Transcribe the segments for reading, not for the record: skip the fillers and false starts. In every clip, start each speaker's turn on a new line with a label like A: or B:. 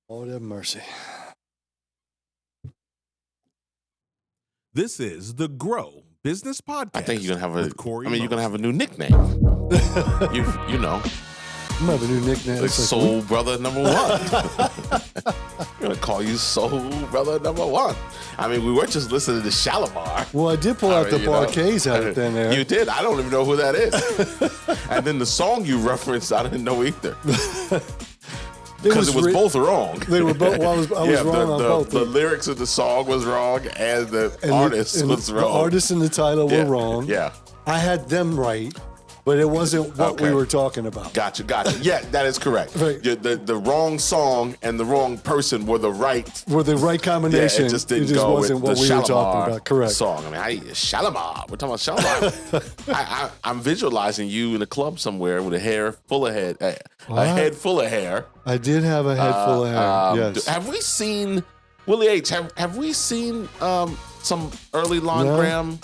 A: Lord have mercy.
B: This is the Grow Business Podcast.
C: I think you're gonna have a.
B: Cory
C: you're gonna have a
B: Mosley.
C: new nickname. you know,
A: I'm gonna have a new nickname.
C: like
A: It's like,
C: Soul Brother Number One. We're gonna call you Soul Brother Number One. I mean, we were just listening to Shalimar.
A: well, I did pull out the Bar-Kays out of thin air.
C: You did. I don't even know who that is. And then the song you referenced, I didn't know either. Because it was both wrong.
A: They were both. Well, I was wrong on both.
C: The lyrics of the song was wrong, and the artist was wrong.
A: The artist and the title were wrong.
C: Yeah.
A: I had them right, but it wasn't what we were talking about.
C: Gotcha. Yeah, that is correct.
A: Right.
C: The wrong song and the wrong person were the right.
A: Were the right combination.
C: Yeah, it just didn't go
A: wasn't
C: with
A: what
C: the
A: we were talking
C: Shalimar
A: about. Correct.
C: song. I mean, Shalimar. We're talking about Shalimar. I'm visualizing you in a club somewhere with a head full of hair.
A: I did have a head full of hair. Yes.
C: Have we seen Willie H? Have we seen some early Lon Graham?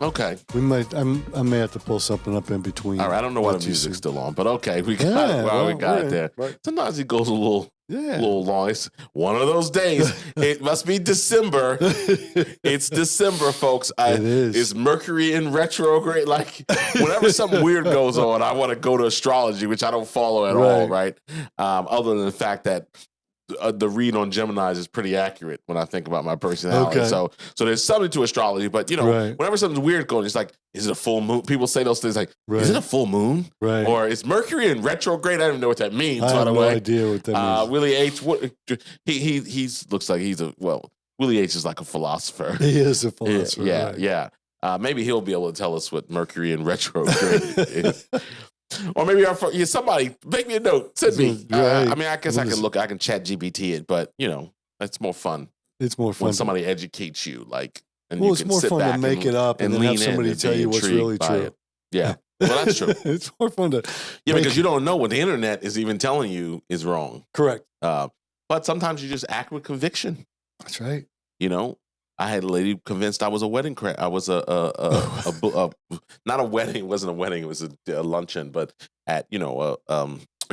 C: Okay.
A: We might. I may have to pull something up in between.
C: All right. I don't know why the music's still on, but okay, we got it. Well, we got it there.
A: Right.
C: Sometimes he goes a little long. It's one of those days. It must be December. It's December, folks.
A: It is.
C: It's Mercury in retrograde. Like, whenever something weird goes on, I want to go to astrology, which I don't follow at all, right? Other than the fact that the read on Geminis is pretty accurate when I think about my personality.
A: Okay.
C: So there's something to astrology, but whenever something's weird going, it's like, is it a full moon? People say those things like, is it a full moon?
A: Right.
C: Or is Mercury in retrograde? I don't even know what that means.
A: I have no
C: way.
A: idea what that means.
C: Willie H. He's looks like Willie H. is like a philosopher.
A: He is a philosopher.
C: Yeah. Maybe he'll be able to tell us what Mercury in retrograde is. Or maybe somebody make me a note. Send me.
A: Right.
C: I mean, I guess I can chat GPT it, but it's more fun.
A: It's more fun
C: when somebody educates you, like, and
A: well,
C: you
A: it's
C: can
A: more
C: sit
A: fun
C: back
A: to make it up and then have somebody tell you what's really true.
C: It. Yeah, well, that's true.
A: It's more fun to
C: because you don't know what the internet is even telling you is wrong.
A: Correct.
C: But sometimes you just act with conviction.
A: That's right.
C: I had a lady convinced I was a wedding crashers. I was not a wedding. It wasn't a wedding. It was a luncheon, but at a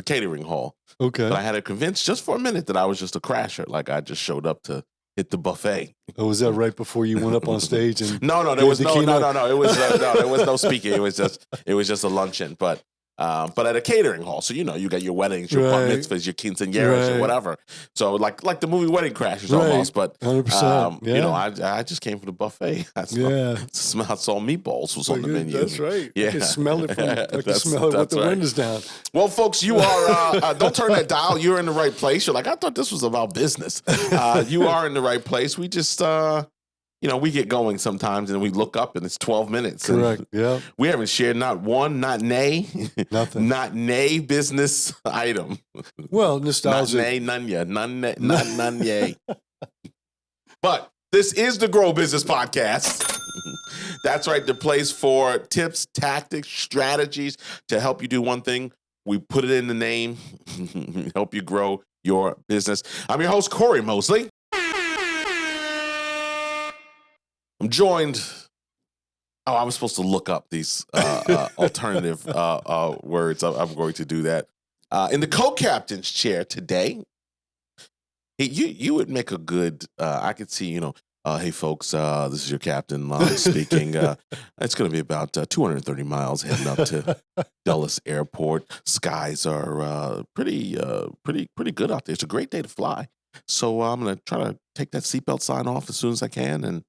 C: catering hall.
A: Okay.
C: But I had her convinced just for a minute that I was just a crasher. Like I just showed up to hit the buffet.
A: Oh, was that right before you went up on stage? And
C: no. There was no. It was there was no speaking. It was just a luncheon. But at a catering hall, so you got your weddings, your bar mitzvahs, your quinceañeras, or whatever. So like the movie Wedding Crashers almost, but
A: 100%.
C: I just came for the buffet. I saw meatballs was on the menu.
A: That's right.
C: Yeah,
A: I can smell it with the windows down.
C: Well, folks, you are don't turn that dial. You're in the right place. You're like, I thought this was about business. You are in the right place. We just we get going sometimes and we look up and it's 12 minutes.
A: Correct. Yeah.
C: We haven't shared not nay business item.
A: Well, nostalgia.
C: None yay. But this is the Grow Business Podcast. That's right. The place for tips, tactics, strategies to help you do one thing. We put it in the name, help you grow your business. I'm your host, Cory Mosley. I'm joined. I was supposed to look up these alternative words. I'm going to do that. In the co-captain's chair today, you would make a good, I could see, hey, folks, this is your captain speaking. It's going to be about 230 miles heading up to Dulles Airport. Skies are pretty good out there. It's a great day to fly. So I'm going to try to take that seatbelt sign off as soon as I can, and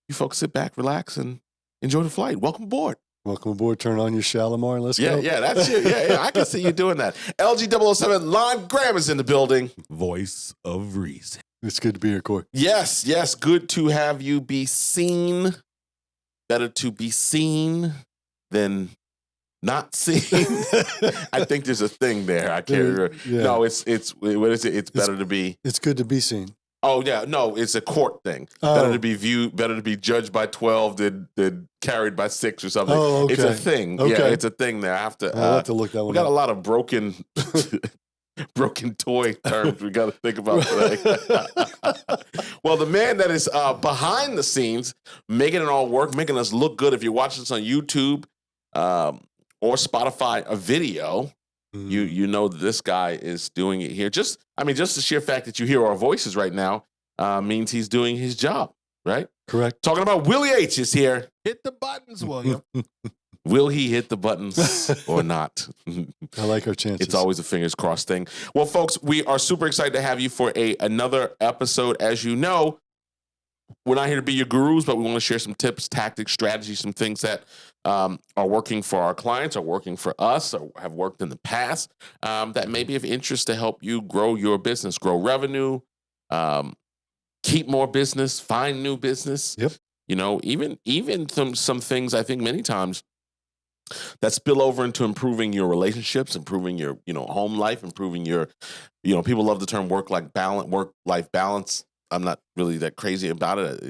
C: you folks sit back, relax, and enjoy the flight. Welcome aboard.
A: Welcome aboard. Turn on your Shalimar and let's go.
C: Yeah, that's you. Yeah, I can see you doing that. LG007, Lon Graham is in the building.
B: Voice of reason.
A: It's good to be here, Cory.
C: Yes. Good to have you be seen. Better to be seen than not seen. I think there's a thing there. I can't remember.
A: Yeah.
C: No, it's what is it? It's better to be.
A: It's good to be seen.
C: Oh yeah, no, it's a court thing. Better to be judged by 12 than carried by 6 or something.
A: Oh, okay.
C: It's a thing.
A: Okay.
C: Yeah, it's a thing there.
A: I'll have to look that one up.
C: We got a lot of broken toy terms we got to think about today. Well, the man that is behind the scenes, making it all work, making us look good. If you're watching this on YouTube or Spotify, a video, You know that this guy is doing it here. Just the sheer fact that you hear our voices right now means he's doing his job, right?
A: Correct.
C: Talking about Willie H is here.
B: Hit the buttons, William.
C: Will he hit the buttons or not?
A: I like our chances.
C: It's always a fingers crossed thing. Well, folks, we are super excited to have you for another episode. As you know, we're not here to be your gurus, but we want to share some tips, tactics, strategies, some things that are working for our clients, are working for us, or have worked in the past that may be of interest to help you grow your business, grow revenue, keep more business, find new business.
A: Yep.
C: Even some things I think many times that spill over into improving your relationships, improving your home life, improving your people love the term work life balance. I'm not really that crazy about it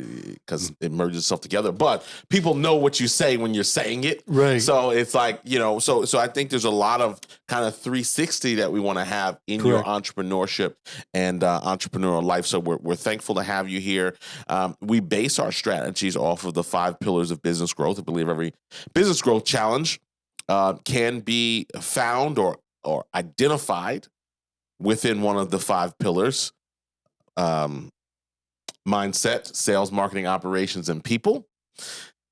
C: because it merges itself together, but people know what you say when you're saying it.
A: Right.
C: So it's like, so I think there's a lot of kind of 360 that we want to have in your entrepreneurship and entrepreneurial life. So we're thankful to have you here. We base our strategies off of the 5 pillars of business growth. I believe every business growth challenge can be found or identified within one of the 5 pillars. Mindset, sales, marketing, operations, and people.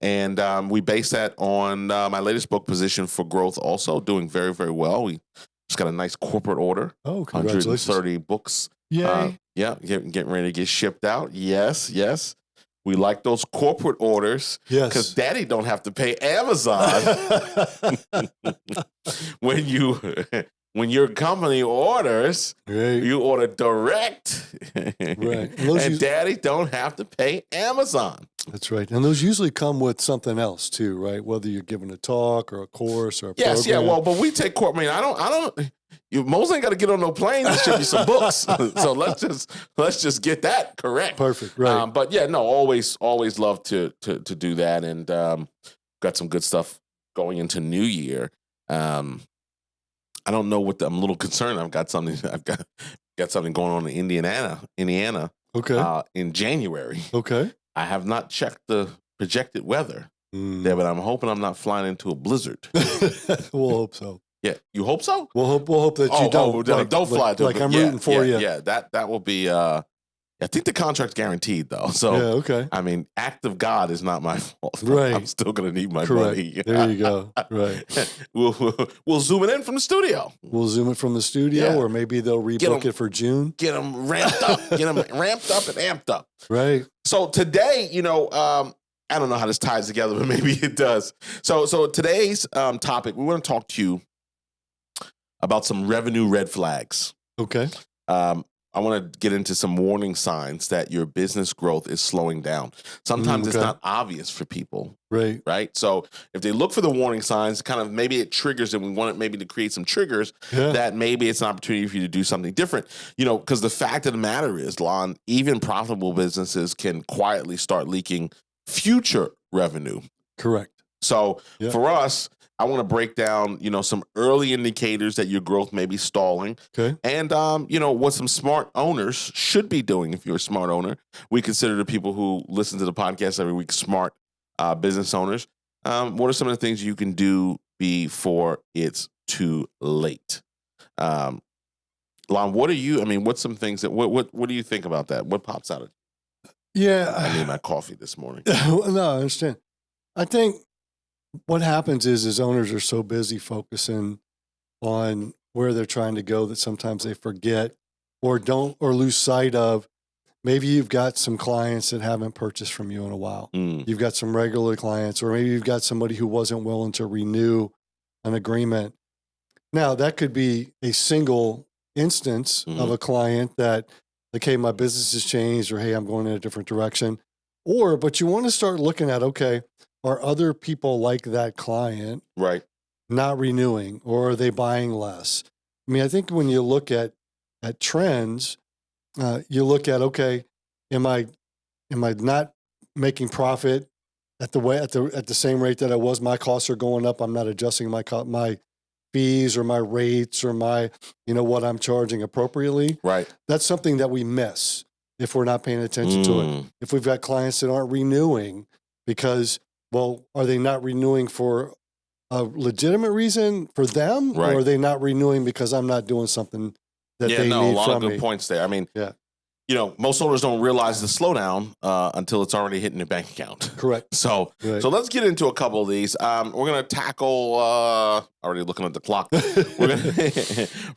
C: And we base that on my latest book, Position for Growth, also doing very, very well. We just got a nice corporate order.
A: Oh, congratulations.
C: 130 books.
A: Yay.
C: Getting ready to get shipped out. Yes. We like those corporate orders.
A: Yes.
C: Because daddy don't have to pay Amazon when your company orders, you order direct.
A: Right.
C: And daddy don't have to pay Amazon.
A: That's right. And those usually come with something else too, right? Whether you're giving a talk or a course or a program.
C: Yeah. Well, but we take corporate. I don't. Mosley ain't got to get on no plane to ship you some books. So let's just get that correct.
A: Perfect. Right.
C: But yeah, no, always love to do that, and got some good stuff going into New Year. I don't know I'm a little concerned. I've got something going on in Indiana.
A: Okay.
C: In January.
A: Okay.
C: I have not checked the projected weather there, but I'm hoping I'm not flying into a blizzard.
A: We'll hope so.
C: Yeah, you hope so?
A: We'll hope that you don't.
C: Don't fly to
A: like I'm rooting for you.
C: Yeah, that will be. I think the contract's guaranteed though. So
A: yeah, okay.
C: I mean, act of God is not my fault.
A: Right.
C: I'm still gonna need my
A: Correct.
C: money.
A: There you go. Right.
C: We'll zoom it in from the studio.
A: We'll zoom it from the studio, or maybe they'll rebook it for June.
C: Get them ramped up. Get them ramped up and amped up.
A: Right.
C: So today, I don't know how this ties together, but maybe it does. So today's topic, we want to talk to you about some revenue red flags.
A: Okay.
C: I want to get into some warning signs that your business growth is slowing down. Sometimes it's not obvious for people. Right. So if they look for the warning signs, kind of maybe it triggers, and we want it maybe to create some triggers that maybe it's an opportunity for you to do something different. Because the fact of the matter is, Lon, even profitable businesses can quietly start leaking future revenue.
A: Correct.
C: So for us, I want to break down, some early indicators that your growth may be stalling.
A: Okay.
C: And, what some smart owners should be doing. If you're a smart owner, we consider the people who listen to the podcast every week smart business owners. What are some of the things you can do before it's too late? Lon, what's some things that, what do you think about that? What pops out of you?
A: Yeah.
C: I need my coffee this morning.
A: No, I understand. I think what happens is owners are so busy focusing on where they're trying to go that sometimes they forget or lose sight of. Maybe you've got some clients that haven't purchased from you in a while. You've got some regular clients, or maybe you've got somebody who wasn't willing to renew an agreement. Now, that could be a single instance of a client that, like, hey, my business has changed, or hey, I'm going in a different direction. But you want to start looking at, okay, are other people like that client not renewing, or are they buying less? I mean, I think when you look at trends, you look at, okay, am I not making profit at the same rate that I was? My costs are going up. I'm not adjusting my fees or my rates or my what I'm charging appropriately.
C: Right.
A: That's something that we miss if we're not paying attention to it. If we've got clients that aren't renewing because, well, are they not renewing for a legitimate reason for them,
C: Right.
A: or are they not renewing because I'm not doing something that they
C: a
A: need
C: lot of
A: from
C: good
A: me?
C: points there. I mean,
A: Yeah.
C: Most owners don't realize the slowdown until it's already hitting their bank account.
A: Correct.
C: So,
A: Right.
C: so let's get into a couple of these. We're going to tackle. Already looking at the clock. We're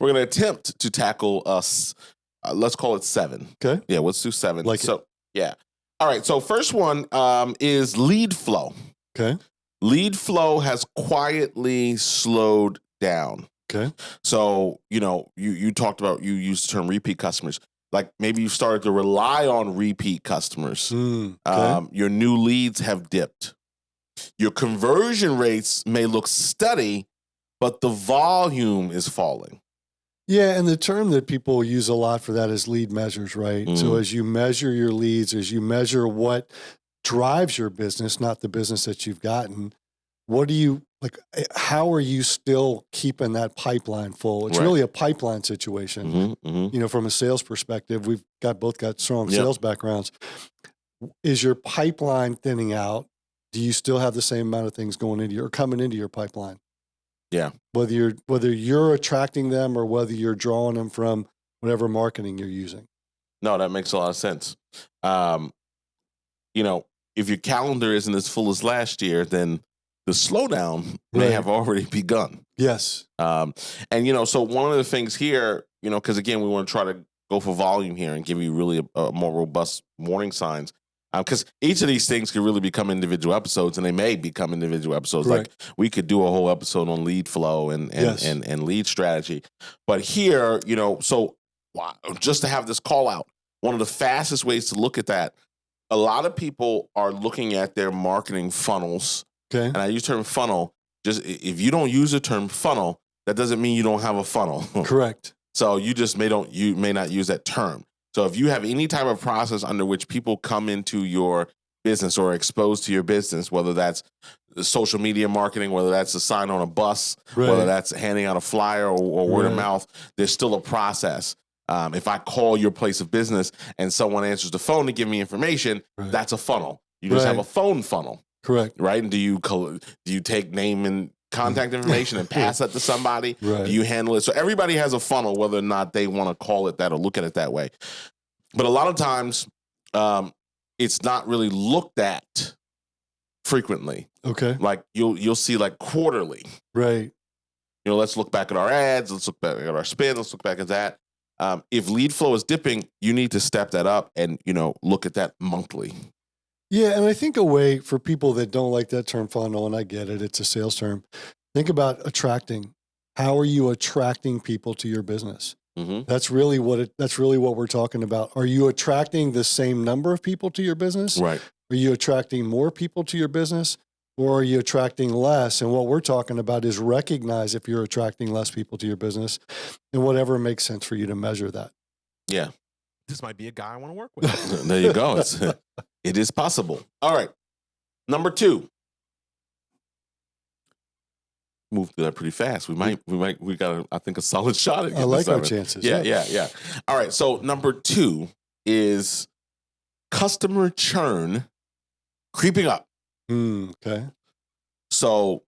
C: gonna attempt to tackle us. Let's call it 7.
A: Okay.
C: Yeah, let's do 7.
A: Like
C: so, yeah. All right. So first one is lead flow.
A: Okay.
C: Lead flow has quietly slowed down.
A: Okay.
C: So, you talked about, you used the term repeat customers. Like maybe you started to rely on repeat customers.
A: Okay.
C: Your new leads have dipped. Your conversion rates may look steady, but the volume is falling.
A: Yeah, and the term that people use a lot for that is lead measures, right? So as you measure your leads, as you measure what drives your business, not the business that you've gotten, what do you like? How are you still keeping that pipeline full? It's
C: Right.
A: really a pipeline situation. From a sales perspective, we've both got strong sales backgrounds. Is your pipeline thinning out? Do you still have the same amount of things going into or coming into your pipeline?
C: Yeah.
A: Whether you're attracting them or whether you're drawing them from whatever marketing you're using.
C: No, that makes a lot of sense. If your calendar isn't as full as last year, then the slowdown may
A: Right.
C: have already begun.
A: Yes.
C: So one of the things here, because again, we want to try to go for volume here and give you really a more robust warning signs. Because each of these things could really become individual episodes, and they may become individual episodes.
A: Correct.
C: Like we could do a whole episode on lead flow and
A: Yes.
C: and lead strategy. But here, just to have this call out, one of the fastest ways to look at that, a lot of people are looking at their marketing funnels.
A: Okay.
C: And I use the term funnel. Just if you don't use the term funnel, that doesn't mean you don't have a funnel.
A: Correct.
C: So you just may not use that term. So if you have any type of process under which people come into your business or exposed to your business, whether that's social media marketing, whether that's a sign on a bus,
A: Right.
C: whether that's handing out a flyer or word of
A: Right.
C: mouth, there's still a process. If I call your place of business and someone answers the phone to give me information,
A: Right.
C: that's a funnel. You just have
A: Right.
C: a phone funnel,
A: Correct.
C: right? And do you take name and contact information and pass that to somebody?
A: Right.
C: Do you handle it? So everybody has a funnel, whether or not they want to call it that or look at it that way. But a lot of times, it's not really looked at frequently.
A: Okay.
C: Like you'll see like quarterly.
A: Right.
C: Let's look back at our ads. Let's look back at our spend. Let's look back at that. If lead flow is dipping, you need to step that up and look at that monthly.
A: Yeah, and I think a way for people that don't like that term funnel, and I get it, it's a sales term. Think about attracting. How are you attracting people to your business? That's really what we're talking about. Are you attracting the same number of people to your business?
C: Right.
A: Are you attracting more people to your business, or are you attracting less? And what we're talking about is recognize if you're attracting less people to your business, and whatever makes sense for you to measure that.
C: Yeah.
B: This might be a guy I want to work with.
C: There you go. It is possible. All right. Number 2. Move through that pretty fast. We got I think a solid shot at
A: I like our
C: 7.
A: chances.
C: Yeah. All right. So number 2 is customer churn creeping up.
A: Okay.
C: So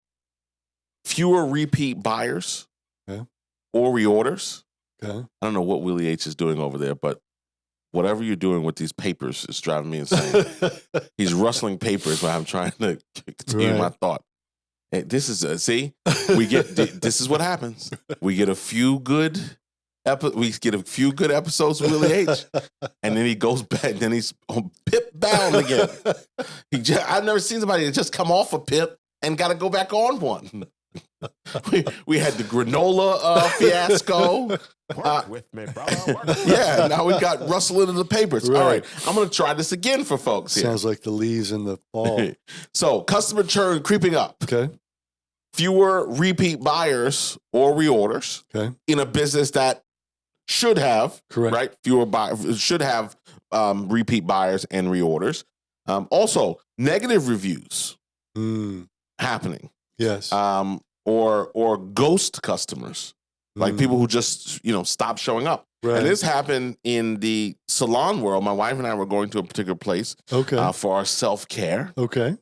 C: fewer repeat buyers
A: Okay.
C: or reorders.
A: Okay.
C: I don't know what Willie H is doing over there, but whatever you're doing with these papers is driving me insane. He's rustling papers while I'm trying to continue my thought. Hey, this is this is what happens. We get a few good episodes of Willie H, and then he goes back. Then he's on pip bound again. I've never seen somebody that just come off a pip and got to go back on one. We had the granola fiasco.
B: Work with me, brother. Work with
C: Yeah, now we got rustling in the papers.
A: Right.
C: All right, I'm going to try this again for folks here.
A: Sounds like the leaves in the fall.
C: So, customer churn creeping up.
A: Okay.
C: Fewer repeat buyers or reorders
A: Okay.
C: in a business that should have,
A: Correct.
C: right? Fewer buyers should have repeat buyers and reorders. Also, negative reviews happening.
A: Yes.
C: Or ghost customers, like people who just stop showing up.
A: Right.
C: And this happened in the salon world. My wife and I were going to a particular place
A: Okay.
C: for our self-care,
A: Okay.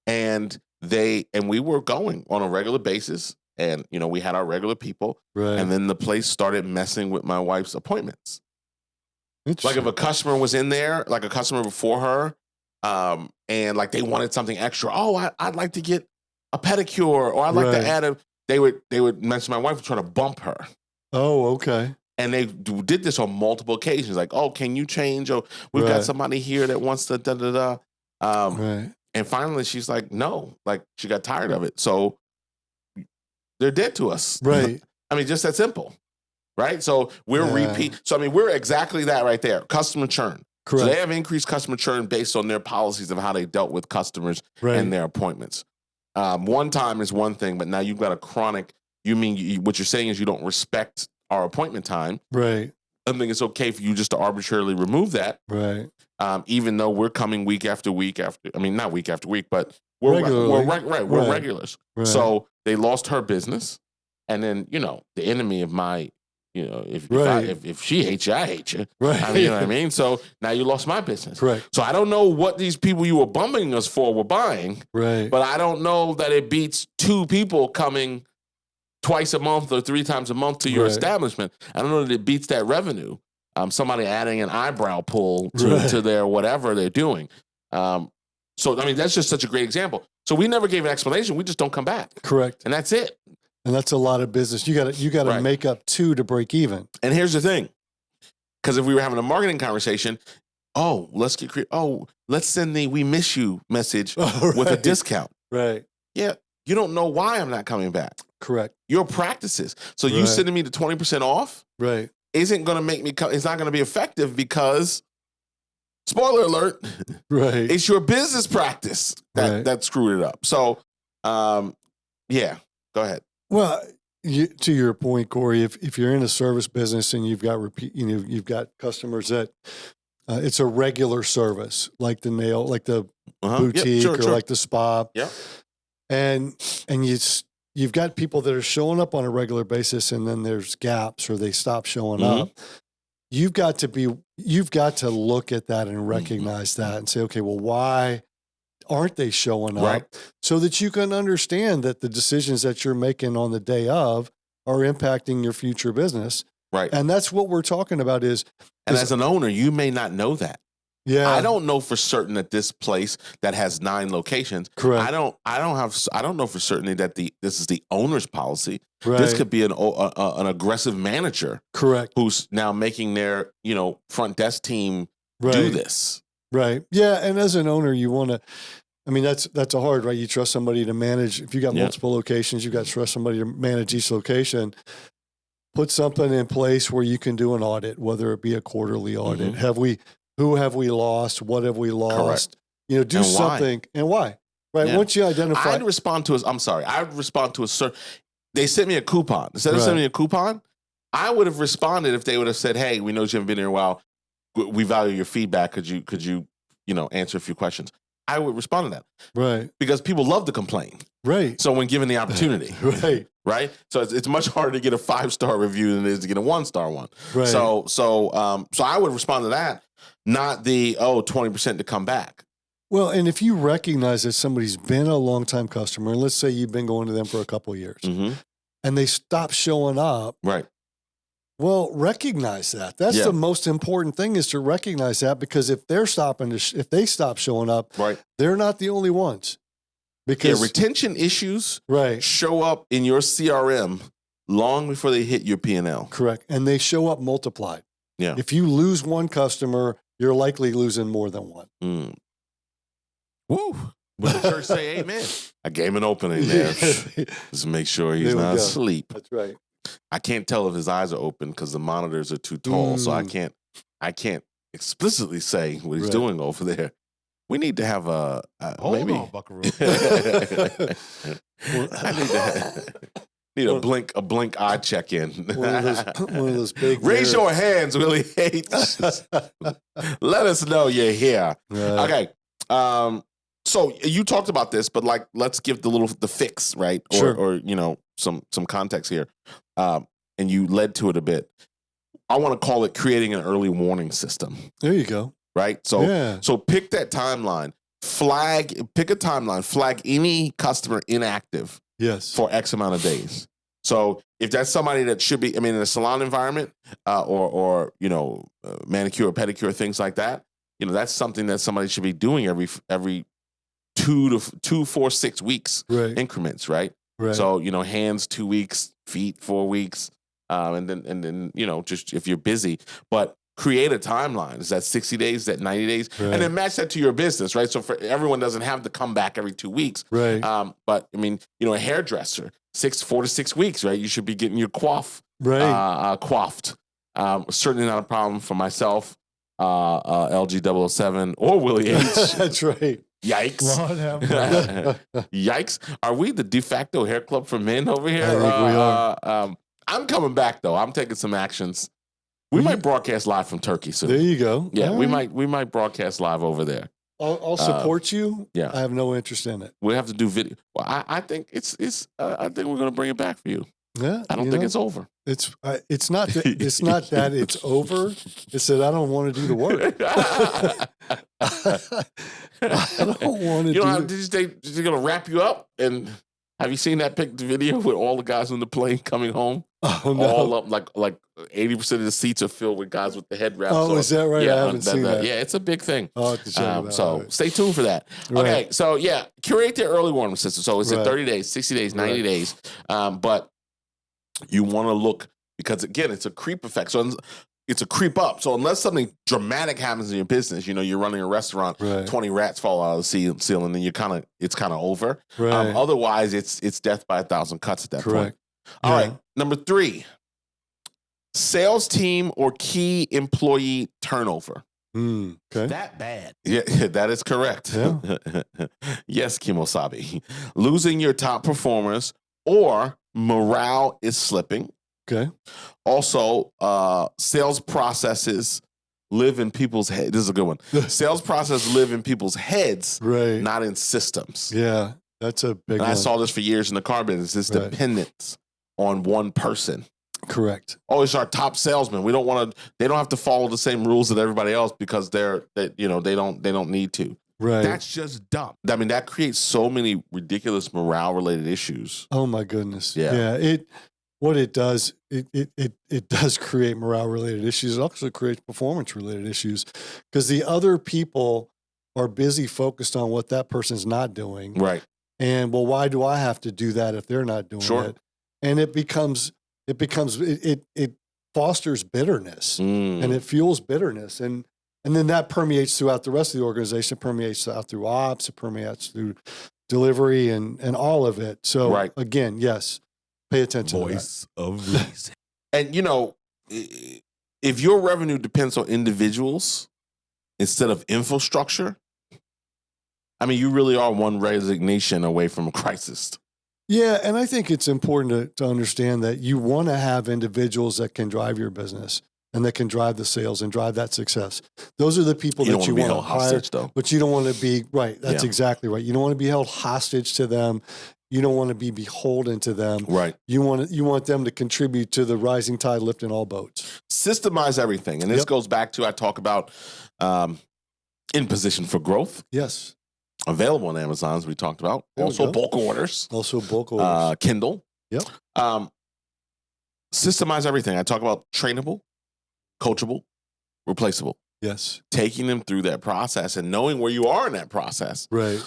C: and we were going on a regular basis, and we had our regular people,
A: Right.
C: and then the place started messing with my wife's appointments. Like if
A: Interesting.
C: a customer was in there, like a customer before her, and like they wanted something extra. Oh, I'd like to get a pedicure, or I'd like
A: Right.
C: to add a. They would mention my wife and try to bump her,
A: Oh, okay.
C: and they did this on multiple occasions. Like, oh, can you change? Oh, we've got
A: Right.
C: somebody here that wants to da da da.
A: Right.
C: And finally, she's like, no, like she got tired of it. So they're dead to us.
A: Right.
C: I mean, just that simple, right? So we're
A: Yeah.
C: So I mean, we're exactly that right there. Customer churn.
A: Correct.
C: So they have increased customer churn based on their policies of how they dealt with customers
A: Right.
C: and their appointments. One time is one thing, but now you've got a chronic. You mean what you're saying is you don't respect our appointment time.
A: Right.
C: I think it's okay for you just to arbitrarily remove that,
A: Right.
C: even though we're coming week after week after. I mean, not week after week, but we're
A: Regularly.
C: we're
A: Right.
C: regulars.
A: Right.
C: So they lost her business, and then the enemy of my,
A: Right.
C: if she hates you, I hate you.
A: Right.
C: I mean, you know what I mean. So now you lost my business.
A: Correct.
C: So I don't know what these people you were bumping us for were buying,
A: Right.
C: but I don't know that it beats 2 people coming twice a month or 3 times a month to your
A: Right.
C: establishment. I don't know that it beats that revenue. Somebody adding an eyebrow pull
A: Right.
C: to their whatever they're doing. So I mean, that's just such a great example. So we never gave an explanation. We just don't come back,
A: Correct.
C: and that's it.
A: And that's a lot of business. You got to
C: Right.
A: make up 2 to break even.
C: And here's the thing, because if we were having a marketing conversation, let's get creative. Let's send the "we miss you" message with a discount.
A: Right.
C: Yeah, you don't know why I'm not coming back.
A: Correct.
C: Your practices. So you
A: Right.
C: sending me the 20% off
A: Right.
C: isn't going to make me. It's not going to be effective because, spoiler alert,
A: Right.
C: it's your business practice
A: Right.
C: that screwed it up. So, yeah, go ahead.
A: Well, to your point, Cory, if you're in a service business and you've got you've got customers that it's a regular service, like the nail, like the
C: Yep,
A: boutique
C: sure,
A: or
C: sure.
A: like the spa,
C: Yep.
A: and you've got people that are showing up on a regular basis, and then there's gaps or they stop showing
C: Mhm.
A: up. You've got to look at that and recognize that and say, okay, well, why aren't they showing up?
C: Right.
A: So that you can understand that the decisions that you're making on the day of are impacting your future business.
C: Right.
A: And that's what we're talking about is,
C: And as an owner, you may not know that.
A: yeah,
C: I don't know for certain that this place that has 9 locations.
A: correct.
C: I don't know for certainty that this is the owner's policy.
A: Right.
C: This could be an aggressive manager
A: correct.
C: who's now making their front desk team
A: Right.
C: do this.
A: Right. Yeah. And as an owner, you want to, I mean, that's a hard, right? You trust somebody to manage. If you got
C: Yeah.
A: multiple locations, you got to trust somebody to manage each location. Put something in place where you can do an audit, whether it be a quarterly audit.
C: Mhm.
A: Who have we lost? What have we lost? Do
C: And why?
A: something and why, right?
C: Yeah.
A: Once you identify,
C: I'd respond to a certain. They sent me a coupon. Instead of sending me a coupon, I would have responded if they would have said, "Hey, we know you haven't been here in a while. We value your feedback. Could you answer a few questions?" I would respond to that
A: right,
C: because people love to complain.
A: right,
C: So when given the opportunity,
A: right,
C: right? So it's much harder to get a 5-star review than it is to get a 1-star one.
A: right.
C: So I would respond to that, not the 20% to come back.
A: Well, and if you recognize that somebody's been a long-time customer, and let's say you've been going to them for a couple of years,
C: Mm-hmm.
A: and they stop showing up,
C: Right.
A: well, recognize that. That's
C: Yeah.
A: the most important thing is to recognize that, because if they're if they stop showing up,
C: Right.
A: they're not the only ones.
C: Yeah.
A: Because
C: Retention issues
A: right,
C: show up in your CRM long before they hit your P&L.
A: correct, and they show up multiplied.
C: Yeah.
A: If you lose one customer, you're likely losing more than one.
C: Mm. Woo. Would the church say amen? I gave him an opening there. Just make sure he's
A: There we
C: not
A: go.
C: asleep.
A: That's right.
C: I can't tell if his eyes are open because the monitors are too tall. So I can't explicitly say what he's
A: Right.
C: doing over there. We need to have a
B: Hold
C: maybe.
B: on, Buckaroo.
C: I need a blink eye check in.
A: One of those big.
C: Raise your hands, Willie H. Let us know you're here.
A: Right.
C: Okay. So you talked about this, but let's give the fix, right?
A: Sure.
C: Or some context here. And you led to it a bit. I want to call it creating an early warning system,
A: There you go.
C: right? So
A: Yeah.
C: so pick that timeline. pick a timeline, flag any customer inactive
A: Yes.
C: for X amount of days. So if that's somebody that should be, I mean, in a salon environment, or manicure or pedicure, things like that, that's something that somebody should be doing every 2 to 4, 6 weeks
A: Right.
C: increments, right?
A: Right.
C: So hands 2 weeks, feet 4 weeks, and then just if you're busy, but create a timeline. Is that 60 days? Is that 90 days?
A: Right.
C: And then match that to your business, right? So for everyone doesn't have to come back every 2 weeks.
A: Right.
C: But I mean, a hairdresser, 4 to 6 weeks, right? You should be getting your coiffed. Certainly not a problem for myself, LG007 or Willie H.
A: That's right.
C: Yikes.
A: Lord have mercy.
C: Yikes. Are we the de facto hair club for men over here?
A: I think we are.
C: I'm coming back though. I'm taking some actions. We might broadcast live from Turkey soon.
A: There you go.
C: Yeah,
A: All
C: we
A: right.
C: might broadcast live over there.
A: I'll support you.
C: Yeah.
A: I have no interest in it.
C: We have to do video. Well, I think I think we're gonna bring it back for you.
A: Yeah.
C: I don't think it's over.
A: It's not that it's over. It's that I don't want to do the work. I don't want to.
C: You know, they're gonna wrap you up. And have you seen that video with all the guys on the plane coming home?
A: Oh no!
C: All up like 80% of the seats are filled with guys with the head wraps.
A: Oh,
C: on.
A: is that right?
C: Yeah,
A: I haven't seen that.
C: Yeah, it's a big thing.
A: I'll have to check it out.
C: So
A: Right.
C: stay tuned for that.
A: Right.
C: Okay, so yeah, curate their early warning system. So is it
A: Right.
C: 30 days, 60 days, 90
A: Right.
C: days? But you want to look, because again, it's a creep effect. So it's a creep up. So unless something dramatic happens in your business, you're running a restaurant,
A: Right.
C: 20 rats fall out of the ceiling, then it's kind of over.
A: Right.
C: Otherwise, it's death by 1,000 cuts at that
A: Correct.
C: point. All
A: Yeah.
C: right, number 3. Sales team or key employee turnover.
A: Okay.
B: That bad.
C: Yeah, that is correct.
A: Yeah.
C: Yes, Kimosabi. Losing your top performers or morale is slipping.
A: Okay.
C: Also, sales processes live in people's heads. This is a good one. Sales processes live in people's heads,
A: Right.
C: not in systems.
A: Yeah. That's a big
C: And
A: one.
C: I saw this for years in the car business. It's
A: Right.
C: dependence on one person.
A: Correct.
C: Oh, it's our top salesman. We don't want to. They don't have to follow the same rules that everybody else because they don't need to.
A: Right.
B: That's just dumb.
C: I mean, that creates so many ridiculous morale related issues.
A: Oh my goodness.
C: Yeah.
A: What it does, it does create morale related issues. It also creates performance related issues because the other people are busy focused on what that person's not doing.
C: Right.
A: And well, why do I have to do that if they're not doing
C: Sure.
A: it? And it fosters bitterness and it fuels bitterness. And then that permeates throughout the rest of the organization, it permeates out through ops, it permeates through delivery and all of it. So
C: Right.
A: again, yes, pay attention
B: Voice of reason.
C: And if your revenue depends on individuals instead of infrastructure, I mean, you really are one resignation away from a crisis.
A: Yeah, and I think it's important to understand that you want to have individuals that can drive your business and that can drive the sales and drive that success. Those are the people that you want to hire,
C: hostage, though.
A: but you don't want to be right. That's
C: Yeah.
A: exactly right. You don't want to be held hostage to them. You don't want to be beholden to them.
C: Right.
A: You want them to contribute to the rising tide lifting all boats.
C: Systemize everything. And this
A: Yep.
C: goes back to, I talk about in position for growth,
A: Yes.
C: available on Amazon, as we talked about.
A: There we
C: Also
A: go.
C: bulk orders,
A: Also bulk orders.
C: Kindle.
A: Yep.
C: Systemize everything. I talk about trainable, coachable, replaceable.
A: Yes.
C: Taking them through that process and knowing where you are in that process.
A: Right.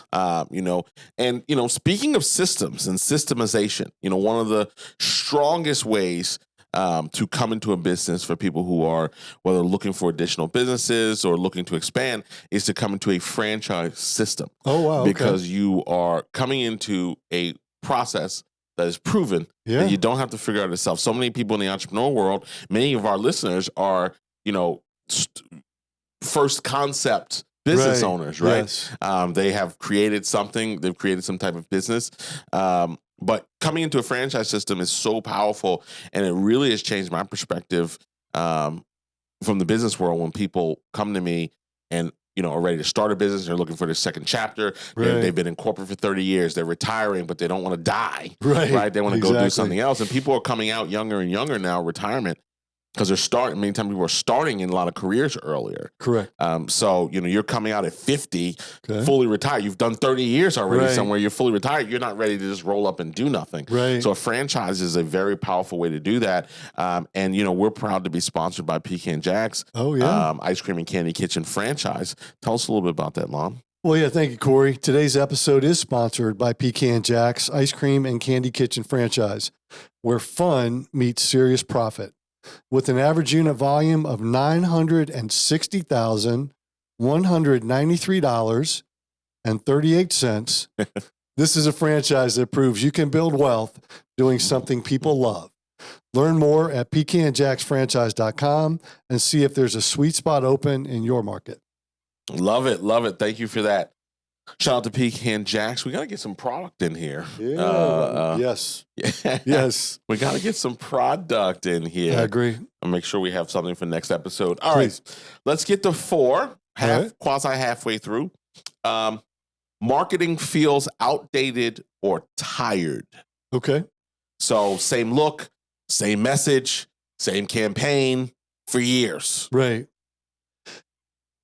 C: Speaking of systems and systemization, one of the strongest ways to come into a business for people who are whether looking for additional businesses or looking to expand is to come into a franchise system.
A: Oh, wow. Okay.
C: Because you are coming into a process that is proven
A: Yeah.
C: that you don't have to figure out yourself. So many people in the entrepreneur world, many of our listeners are, first concept business
A: Right.
C: owners, right?
A: Yes.
C: They have created something, they've created some type of business. But coming into a franchise system is so powerful, and it really has changed my perspective from the business world when people come to me and are ready to start a business. They're looking for their second chapter.
A: Right.
C: They've been in corporate for 30 years. They're retiring, but they don't want to die.
A: Right.
C: They want to go do
A: Exactly.
C: something else. And people are coming out younger and younger now, retirement. because many times people are starting in a lot of careers earlier.
A: Correct.
C: So, you're coming out at 50,
A: Okay.
C: fully retired. You've done 30 years already
A: Right.
C: somewhere. You're fully retired. You're not ready to just roll up and do nothing.
A: Right.
C: So a franchise is a very powerful way to do that. And, we're proud to be sponsored by Pecan Jacks.
A: Oh, yeah.
C: Ice Cream and Candy Kitchen franchise. Tell us a little bit about that, Lon.
A: Well, yeah, thank you, Cory. Today's episode is sponsored by Pecan Jacks Ice Cream and Candy Kitchen franchise, where fun meets serious profit. With an average unit volume of $960,193.38, this is a franchise that proves you can build wealth doing something people love. Learn more at pecanjacksfranchise.com and see if there's a sweet spot open in your market.
C: Love it. Love it. Thank you for that. Shout out to Pecan Jacks. We got to get some product in here.
A: Yeah. Yes.
C: Yeah.
A: Yes.
C: We got to get some product in here.
A: I agree.
C: I'll make sure we have something for next episode. All right. Let's get to 4, quasi halfway through. Marketing feels outdated or tired.
A: Okay.
C: So same look, same message, same campaign for years.
A: Right.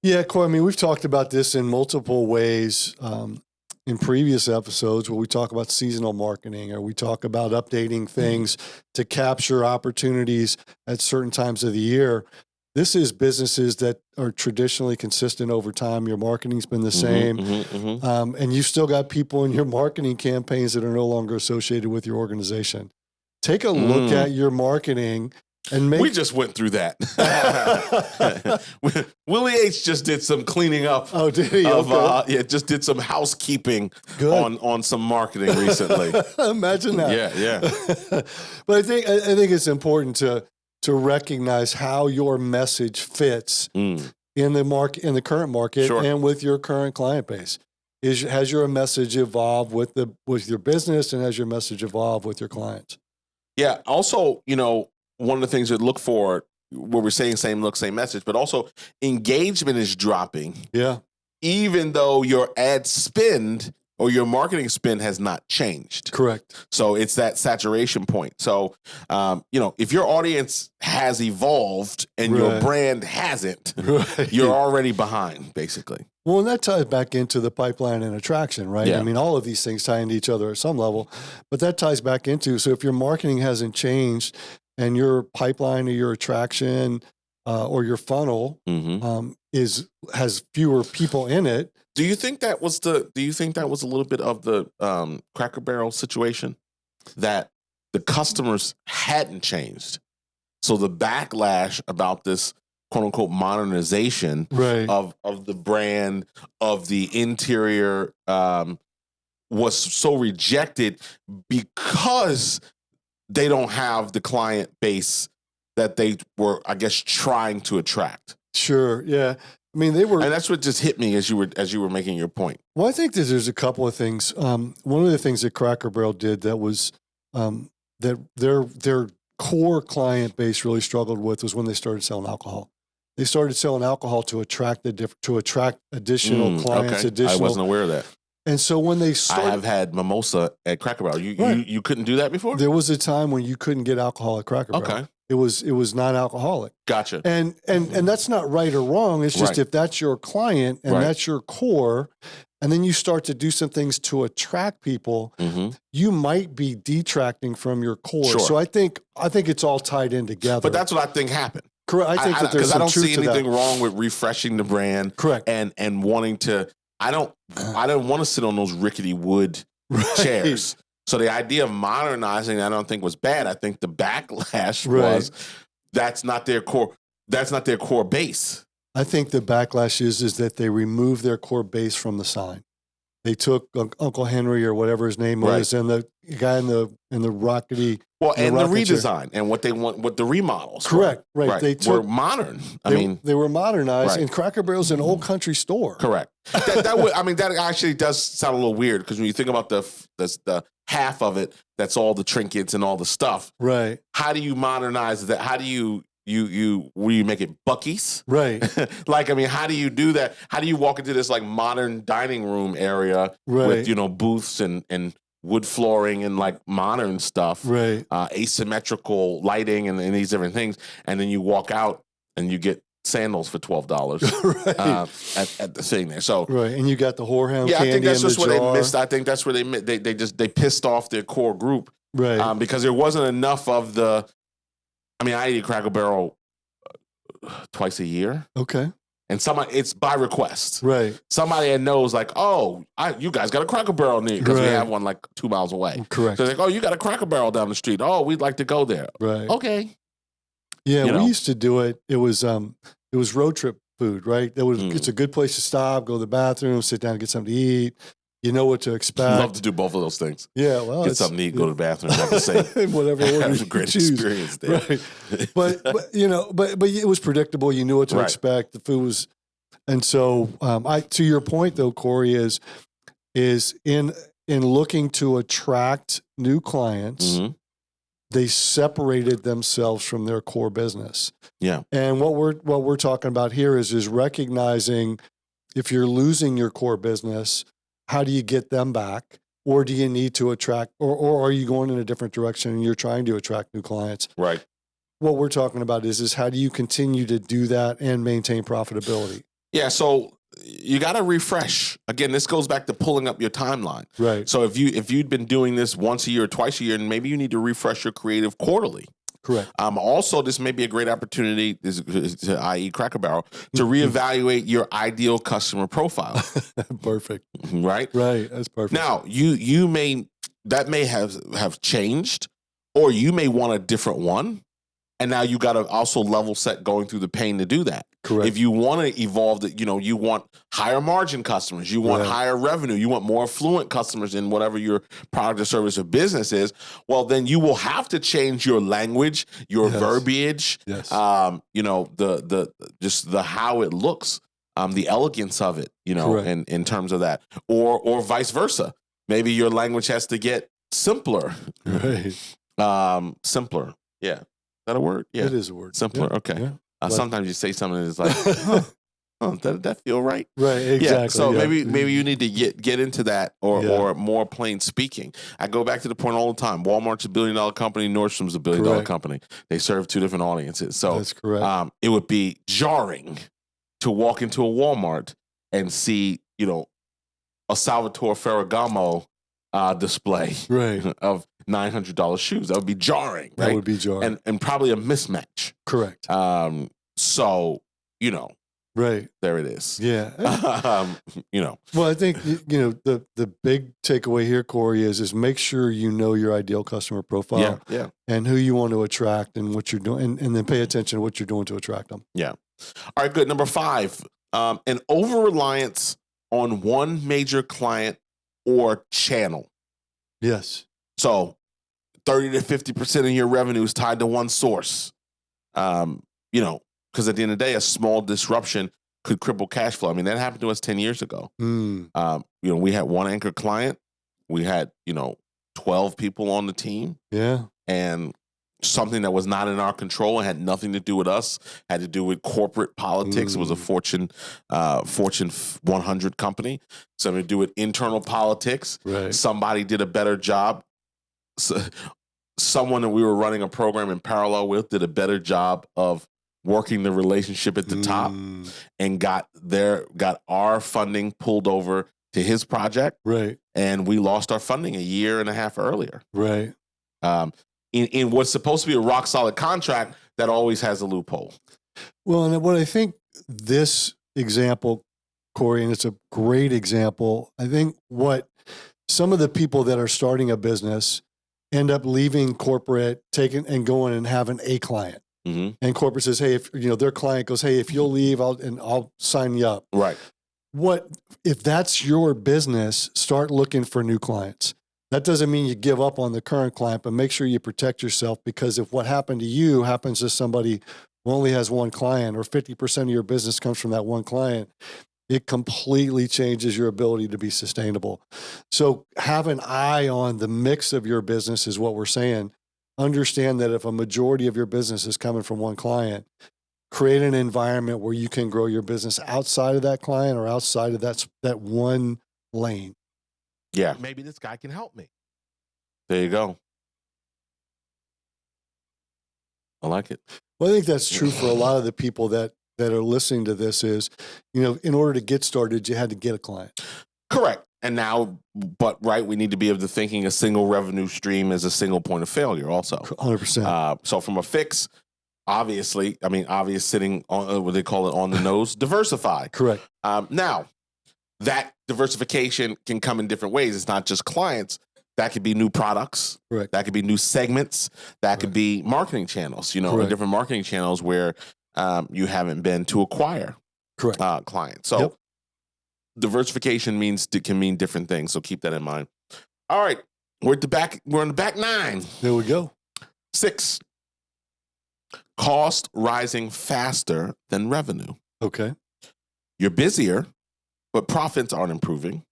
A: Yeah, Cory, I mean, we've talked about this in multiple ways in previous episodes where we talk about seasonal marketing or we talk about updating things to capture opportunities at certain times of the year. This is businesses that are traditionally consistent over time. Your marketing's been the same. And you've still got people in your marketing campaigns that are no longer associated with your organization. Take a look at your marketing. And
C: we just went through that. Willie H just did some cleaning up.
A: Oh, did he? Okay.
C: Just did some housekeeping
A: Good.
C: on some marketing recently.
A: Imagine that.
C: Yeah.
A: But I think it's important to recognize how your message fits in the current market
C: Sure.
A: and with your current client base. Has your message evolved with your business, and has your message evolved with your clients?
C: Yeah. Also, one of the things that look for where we're saying same look, same message, but also engagement is dropping.
A: Yeah.
C: Even though your ad spend or your marketing spend has not changed.
A: Correct.
C: So it's that saturation point. So, if your audience has evolved and your brand hasn't, you're already behind, basically.
A: Well, and that ties back into the pipeline and attraction, right?
C: Yeah.
A: I mean, all of these things tie into each other at some level, but that ties back into, so if your marketing hasn't changed and your pipeline or your attraction or your funnel has fewer people in it.
C: Do you think that was a little bit of the Cracker Barrel situation, that the customers hadn't changed? So the backlash about this quote unquote modernization of the brand, of the interior, was so rejected because they don't have the client base that they were, I guess, trying to attract.
A: Sure. Yeah. I mean, and
C: that's what just hit me as you were making your point.
A: Well, I think that there's a couple of things. One of the things that Cracker Barrel did that was that their core client base really struggled with was when they started selling alcohol. They started selling alcohol to attract additional clients.
C: Okay. I wasn't aware of that.
A: And so when they started,
C: I have had mimosa at Cracker Barrel. You couldn't do that before?
A: There was a time when you couldn't get alcohol at Cracker Barrel.
C: Okay.
A: It was non-alcoholic.
C: Gotcha.
A: And that's not right or wrong. It's just if that's your client and that's your core, and then you start to do some things to attract people, you might be detracting from your core.
C: Sure.
A: So I think it's all tied in together.
C: But that's what I think happened.
A: Correct. I think that there's some truth to that.
C: Because I don't see anything wrong with refreshing the brand.
A: Correct.
C: And wanting to. I don't want to sit on those rickety wood chairs. So the idea of modernizing, I don't think was bad. I think the backlash was that's not their core. That's not their core base.
A: I think the backlash is that they removed their core base from the sign. They took Uncle Henry or whatever his name was, and the guy in the rockety.
C: Well, and the redesign and what they want, what the remodels.
A: Correct. Right.
C: They were modern.
A: They were modernized, and Cracker Barrel's an old country store.
C: Correct. That actually does sound a little weird because when you think about the half of it, that's all the trinkets and all the stuff.
A: Right.
C: How do you modernize that? How do you make it Buc-ee's?
A: Right.
C: How do you do that? How do you walk into this like modern dining room area with, booths and wood flooring and like modern stuff,
A: Right.
C: Asymmetrical lighting and these different things, and then you walk out and you get sandals for $12
A: Right.
C: at the thing there. So
A: Right. And you got the whorehound
C: yeah,
A: candy
C: I think that's
A: in the
C: just where they
A: jar.
C: missed. I think that's where they pissed off their core group,
A: Right.
C: because there wasn't enough of the. I mean, I eat Cracker Barrel twice a year,
A: Okay.
C: and it's by request.
A: Right.
C: Somebody that knows, like, oh, you guys got a Cracker Barrel near, because we
A: Right.
C: have one like 2 miles away.
A: Correct.
C: So they're like, oh, you got a Cracker Barrel down the street. Oh, we'd like to go there.
A: Right.
C: Okay.
A: Yeah,
C: You
A: we
C: know.
A: used to do it. It was road trip food, right?
C: Mm.
A: It's a good place to stop, go to the bathroom, sit down, and get something to eat. You know what to expect.
C: Love to do both of those things.
A: Yeah, well,
C: Get something to eat, go to the bathroom, have the same.
A: whatever order
C: Have
A: you
C: a great
A: choose.
C: experience there.
A: Right. But it was predictable. You knew what to
C: Right.
A: expect. The food was, and so to your point though, Cory, is in looking to attract new clients,
C: Mhm.
A: they separated themselves from their core business.
C: Yeah.
A: And what we're talking about here is recognizing if you're losing your core business, how do you get them back? Or do you need to attract, or are you going in a different direction and you're trying to attract new clients?
C: Right.
A: What we're talking about is how do you continue to do that and maintain profitability?
C: Yeah. So you got to refresh. Again, this goes back to pulling up your timeline.
A: Right.
C: So if you'd been doing this once a year or twice a year, and maybe you need to refresh your creative quarterly.
A: Correct.
C: Also, this may be a great opportunity, i.e. Cracker Barrel, to reevaluate your ideal customer profile.
A: Perfect.
C: Right?
A: Right. That's perfect.
C: Now, you may have changed, or you may want a different one. And now you got to also level set going through the pain to do that.
A: Correct.
C: If you want to evolve that, you want higher margin customers, you want
A: Right.
C: higher revenue, you want more affluent customers in whatever your product or service or business is, well, then you will have to change your language, your
A: Yes.
C: verbiage,
A: Yes.
C: the just the how it looks, the elegance of it,
A: Correct.
C: in terms of that, or vice versa. Maybe your language has to get simpler.
A: Right.
C: Simpler. Yeah. Is that a word? Yeah.
A: It is a word.
C: Simpler.
A: Yeah.
C: Okay.
A: Yeah.
C: Sometimes you say something and it's like, did that feel right?
A: Right. Exactly.
C: Yeah. So
A: yeah.
C: maybe you need to get into that, or
A: Yeah.
C: or more plain speaking. I go back to the point all the time. Walmart's $1 billion company. Nordstrom's $1 billion
A: Correct.
C: company. They serve two different audiences. So
A: That's correct.
C: it would be jarring to walk into a Walmart and see, a Salvatore Ferragamo display
A: Right.
C: of $900 shoes. That would be jarring, right?
A: That would be jarring.
C: and probably a mismatch.
A: Correct.
C: So,
A: Right.
C: there it is.
A: Yeah.
C: Well,
A: Well, I think the big takeaway here, Cory, is make sure you know your ideal customer profile
C: yeah.
A: and who you want to attract and what you're doing, and then pay attention to what you're doing to attract them.
C: All right, good. Number 5, an over-reliance on one major client or channel.
A: Yes.
C: So 30 to 50% of your revenue is tied to one source. Because at the end of the day, a small disruption could cripple cash flow. I mean, that happened to us 10 years ago. We had one anchor client. We had, 12 people on the team,
A: Yeah.
C: and something that was not in our control and had nothing to do with us, had to do with corporate politics. It was a Fortune 100 company. Something to do with internal politics.
A: Right.
C: Somebody did a better job. Someone that we were running a program in parallel with did a better job of working the relationship at the top, and got our funding pulled over to his project.
A: Right.
C: And we lost our funding a year and a half earlier.
A: Right.
C: In what's supposed to be a rock solid contract that always has a loophole.
A: Well, and what I think this example, Cory, and it's a great example, I think what some of the people that are starting a business end up leaving corporate, taking and going and having a client.
C: Mm-hmm.
A: And corporate says, hey, if their client goes, hey, if you'll leave, I'll sign you up.
C: Right.
A: If that's your business, start looking for new clients. That doesn't mean you give up on the current client, but make sure you protect yourself, because if what happened to you happens to somebody who only has one client, or 50% of your business comes from that one client, it completely changes your ability to be sustainable. So have an eye on the mix of your business is what we're saying. Understand that if a majority of your business is coming from one client, create an environment where you can grow your business outside of that client or outside of that one lane.
C: Yeah.
B: Maybe this guy can help me.
C: There you go. I like it.
A: Well, I think that's true for a lot of the people that are listening to this is, in order to get started, you had to get a client.
C: Correct. And now, we need to be able to thinking a single revenue stream as a single point of failure also.
A: 100%.
C: So from a fix, obvious sitting on what they call it on the nose, diversify.
A: Correct.
C: Now, that diversification can come in different ways. It's not just clients. That could be new products.
A: Correct.
C: That could be new segments. That could be marketing channels, different marketing channels where you haven't been to acquire clients. So diversification can mean different things. So keep that in mind. All right. We're on the back 9.
A: There we go.
C: 6. Cost rising faster than revenue.
A: Okay.
C: You're busier, but profits aren't improving.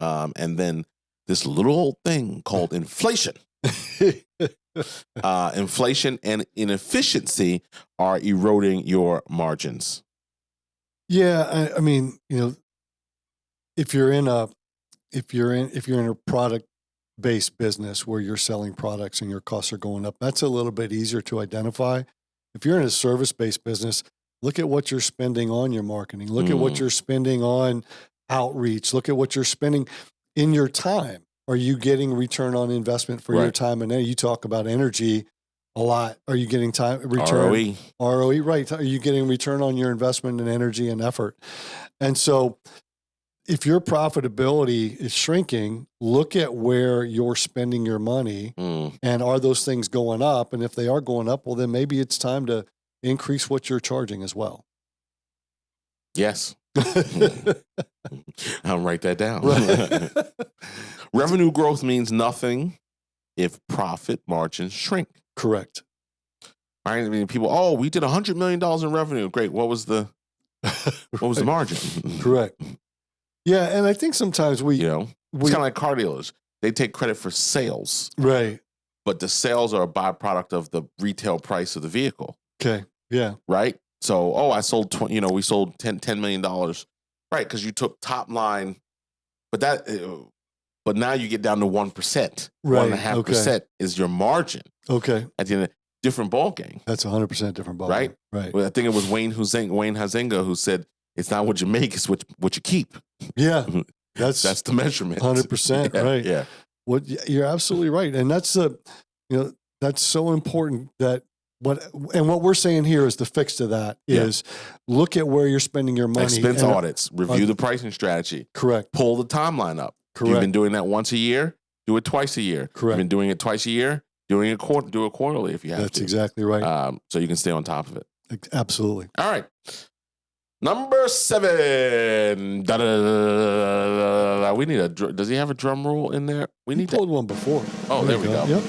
C: And then this little old thing called inflation. Inflation and inefficiency are eroding your margins.
A: Yeah, I mean, if you're in a product-based business where you're selling products and your costs are going up, that's a little bit easier to identify. If you're in a service-based business, look at what you're spending on your marketing. Look at what you're spending on outreach. Look at what you're spending in your time. Are you getting return on investment for your time? And you talk about energy a lot. Are you getting return? ROE, right. Are you getting return on your investment in energy and effort? And so if your profitability is shrinking, look at where you're spending your money and are those things going up? And if they are going up, well, then maybe it's time to increase what you're charging as well.
C: Yes. I'll write that down. Revenue growth means nothing if profit margins shrink.
A: Correct.
C: Right? I mean, people, we did $100 million in revenue. Great. What was the margin?
A: Correct. Yeah, and I think sometimes it's kind of
C: like car dealers. They take credit for sales.
A: Right.
C: But the sales are a byproduct of the retail price of the vehicle.
A: Okay. Yeah.
C: Right? So, I sold we sold $10 million. Right, because you took top line, but now you get down to 1%.
A: Right.
C: 1.5% is your margin.
A: Okay.
C: At the end, different ball game.
A: That's 100% different ball
C: game.
A: Right.
C: Well, I think it was Wayne Huizenga who said, "It's not what you make, it's what you keep."
A: Yeah.
C: That's the measurement.
A: 100%. Right.
C: Yeah.
A: You're absolutely right. And that's that's so important that what we're saying here is the fix to that is look at where you're spending your money.
C: Expense audits, review the pricing strategy.
A: Correct.
C: Pull the timeline up.
A: Correct.
C: You've been doing that once a year, do it twice a year.
A: Correct.
C: You've been doing it twice a year, do it quarterly if you have to.
A: That's exactly right.
C: So you can stay on top of it.
A: Absolutely.
C: All right. Number 7. We need does he have a drum roll in there? We
A: pulled one before.
C: Oh, there we go.
A: Yep.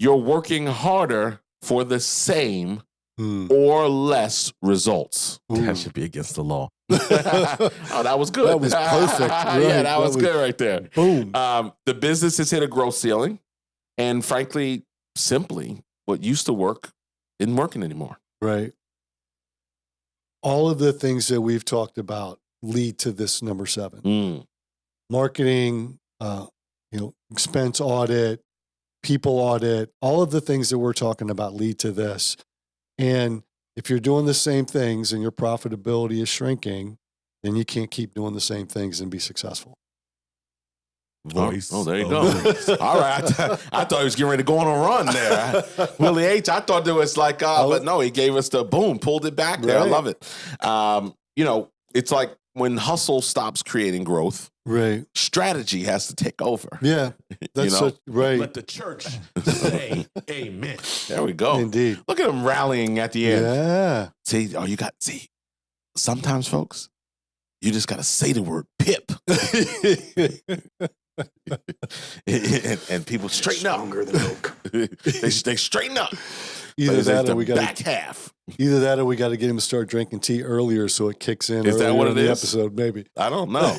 C: You're working harder for the same or less results.
B: That should be against the law.
C: Oh, that was good.
A: That was perfect. Right.
C: Yeah, that was good right there.
A: Boom.
C: The business has hit a growth ceiling. And frankly, simply, what used to work isn't working anymore.
A: Right. All of the things that we've talked about lead to this number 7. Marketing, expense audit, people audit, all of the things that we're talking about lead to this. And if you're doing the same things and your profitability is shrinking, then you can't keep doing the same things and be successful.
B: Voice.
C: Oh, there you go. All right. I thought he was getting ready to go on a run there. Willie H., I thought there was like, but no, he gave us the boom, pulled it back there.
A: Right.
C: I love it. It's like when hustle stops creating growth,
A: right?
C: Strategy has to take over.
A: Yeah. That's right.
B: Let the church say amen.
C: There we go.
A: Indeed.
C: Look at him rallying at the end.
A: Yeah.
C: See, sometimes, folks, you just got to say the word pip. and people straighten up.
D: Stronger than oak.
C: they straighten up.
A: Either that or we got
C: back half.
A: Either that or we got to get him to start drinking tea earlier so it kicks in.
C: Is that what it
A: in the
C: is?
A: episode, maybe.
C: I don't know.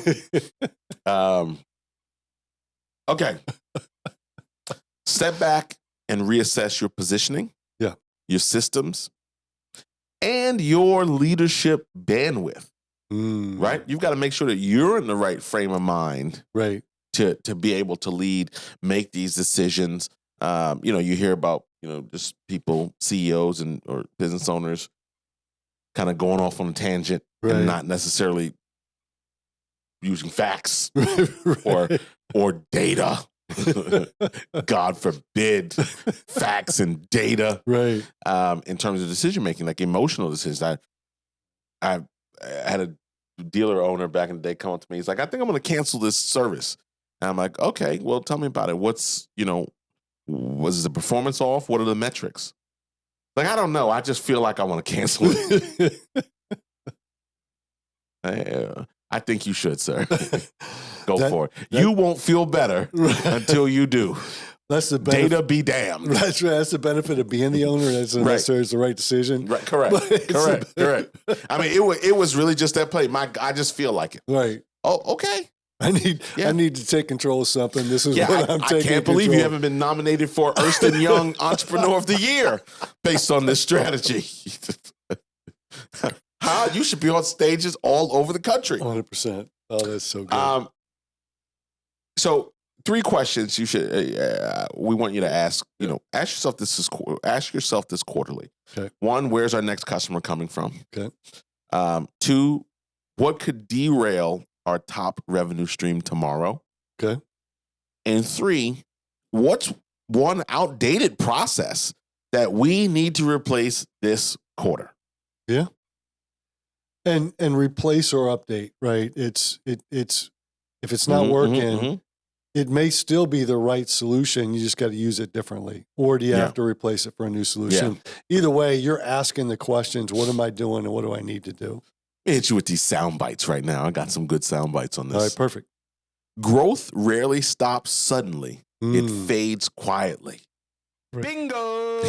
C: Okay. Step back and reassess your positioning.
A: Yeah.
C: Your systems and your leadership bandwidth. Right? You've got to make sure that you're in the right frame of mind.
A: Right.
C: to be able to lead, make these decisions. You hear about, just people, CEOs or business owners kind of going off on a tangent and not necessarily using facts or data. God forbid, facts and data.
A: Right.
C: In terms of decision making, like emotional decisions. I had a dealer owner back in the day come up to me. He's like, I think I'm going to cancel this service. And I'm like, okay, well, tell me about it. Was the performance off? What are the metrics? Like, I don't know. I just feel like I want to cancel it. I think you should, sir. Go for it. You won't feel better until you do.
A: That's the benefit.
C: Data be damned.
A: That's right. That's the benefit of being the owner. That's not necessarily the right decision.
C: Right. Correct. I mean, it was really just that play. I just feel like it.
A: Right.
C: Oh, okay.
A: I need to take control of something. This is what I'm taking.
C: I can't believe you haven't been nominated for Ernst & Young Entrepreneur of the Year based on this strategy. You should be on stages all over the country.
A: 100%. Oh, that's so good.
C: So 3 questions you should we want you to ask. Ask yourself this quarterly.
A: Okay.
C: 1, where's our next customer coming from?
A: Okay.
C: 2, what could derail our top revenue stream tomorrow?
A: Okay.
C: And 3, what's one outdated process that we need to replace this quarter?
A: Yeah. And replace or update, right? It's if it's not working, it may still be the right solution. You just got to use it differently. Or do you have to replace it for a new solution? Yeah. Either way, you're asking the questions, what am I doing and what do I need to do?
C: I'll hit you with these sound bites right now. I got some good sound bites on this.
A: All right, perfect.
C: Growth rarely stops suddenly. It fades quietly. Right. Bingo!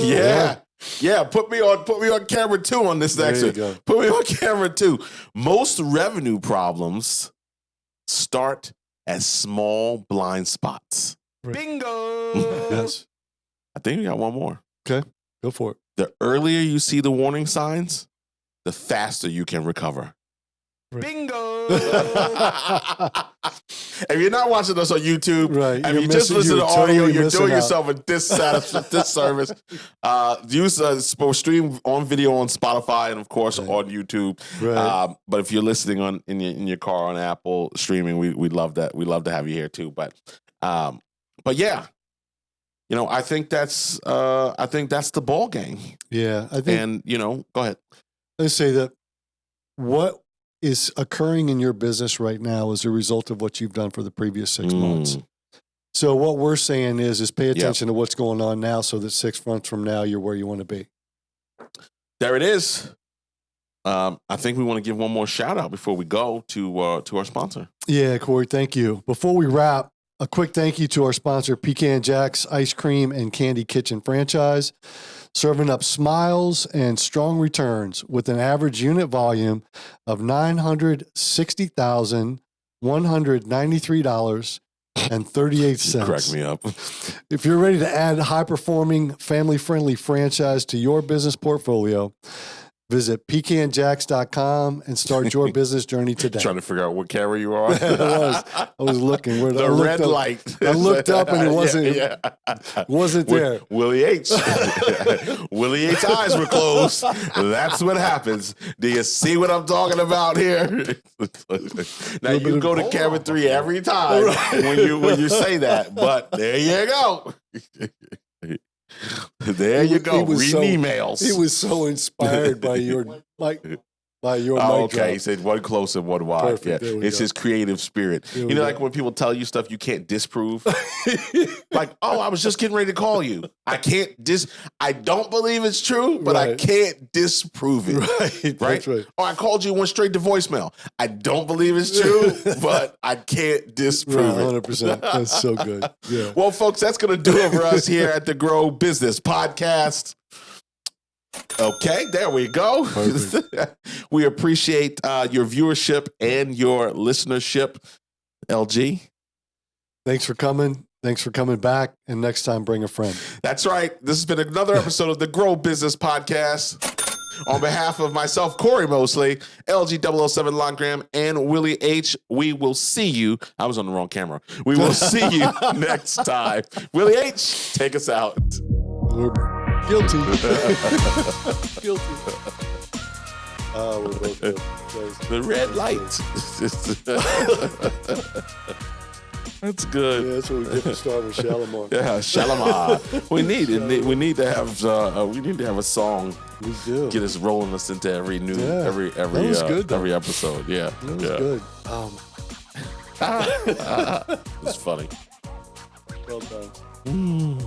C: Yeah, put me on camera 2 on this next one. Put me on camera 2. Most revenue problems start as small blind spots. Right. Bingo!
A: Yes.
C: I think we got one more.
A: Okay, go for it.
C: The earlier you see the warning signs, the faster you can recover. Right. Bingo! If you're not watching us on YouTube, and you just listen to audio, you're doing yourself a disservice. Stream on video on Spotify and of course on YouTube. Right. But if you're listening in your car on Apple streaming, we'd love that. We'd love to have you here too. But yeah, I think that's the ball game.
A: Yeah, I think.
C: And go ahead.
A: Let's say that what is occurring in your business right now as a result of what you've done for the previous 6 months. So what we're saying is pay attention to what's going on now so that 6 months from now, you're where you want to be.
C: There it is. I think we want to give one more shout out before we go to our sponsor.
A: Yeah, Cory, thank you. Before we wrap, a quick thank you to our sponsor, Pecan Jack's Ice Cream and Candy Kitchen franchise, serving up smiles and strong returns with an average unit volume of $960,193.38.
C: Crack me up.
A: If you're ready to add a high-performing, family-friendly franchise to your business portfolio, visit pecanjacks.com and start your business journey today.
C: Trying to figure out what camera you are on.
A: I was looking.
C: The red light.
A: I looked up and it wasn't there.
C: Willie H. Willie H's eyes were closed. That's what happens. Do you see what I'm talking about here? Now you go to camera 3 every time when you say that, but there you go. There you go. Reading emails.
A: He was so inspired by your mic
C: okay.
A: drop.
C: He said one close and one wide.
A: Perfect.
C: Yeah, it's his creative spirit. Like when people tell you stuff you can't disprove. Like, I was just getting ready to call you. I can't I don't believe it's true, but I can't disprove it. Right.
A: That's right.
C: Oh, I called you, went straight to voicemail. I don't believe it's true, but I can't disprove it.
A: 100%. That's so good. Yeah.
C: Well, folks, that's going to do it for us here at the Grow Business Podcast. Okay, there we go. We appreciate your viewership and your listenership, LG.
A: Thanks for coming. Thanks for coming back. And next time, bring a friend.
C: That's right. This has been another episode of the Grow Business Podcast. On behalf of myself, Cory Mosley, LG007 Longram, and Willie H, we will see you. I was on the wrong camera. We will see you next time. Willie H, take us out.
A: We're guilty. Guilty. We're both good.
C: The red light. That's good.
A: Yeah, that's what we get for Star Shalimar.
C: Yeah, Shalimar. We need to have a song.
A: We do.
C: Get us rolling us into every new every
A: That was good, though.
C: every episode. Yeah.
A: That was good.
C: It's funny.
A: Well done.
C: Mm.